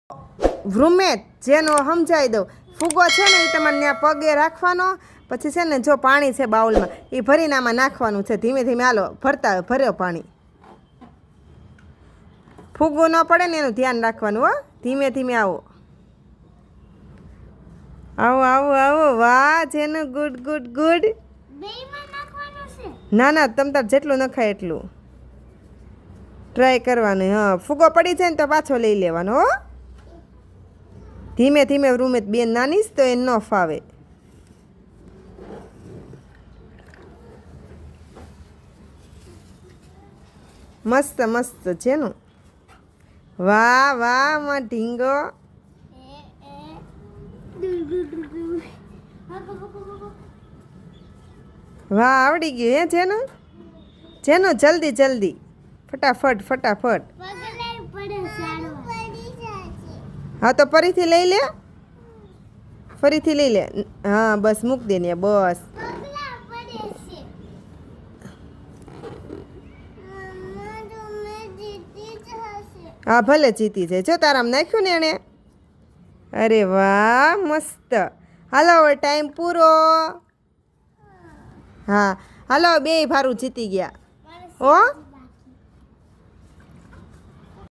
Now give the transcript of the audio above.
વૃમેત જેનો સમજાવી દઉં, ફૂગો છે ને એ તમારે ત્યાં પગે રાખવાનો, પછી છે ને જો પાણી છે બાઉલમાં એ ભરીને આમાં નાખવાનું છે. ધીમે ધીમે હાલો ભરતા ભર્યો પાણી, ફૂગવું ન પડે ને એનું ધ્યાન રાખવાનું. હો ધીમે ધીમે આવો આવો આવો આવો. વાહ જેનું ગુડ ગુડ ગુડ. ના ના તમ તાર જેટલું નખાય એટલું ટ્રાય કરવાનું. હા ફૂગો પડી જાય ને તો પાછો લઈ લેવાનો. હો ધીમે ધીમે. રૂમેત બેન નાનીશ તો એ ન ફાવે. મસ્ત મસ્ત જેનું. વાહ વાહ માં ઢીંગો. વાહ આવડી ગયું હે જેનું. જેનું જલ્દી જલ્દી ફટાફટ ફટાફટ. હા તો ફરીથી લઈ લે, ફરીથી લઈ લે. હા બસ મૂક દે ને બસ. હા ભલે જીતી જાય. જો તારામ નાખ્યું ને એણે. અરે વાહ મસ્ત. હાલો હવે ટાઈમ પૂરો. હા હાલો બે ભારું જીતી ગયા. ઓ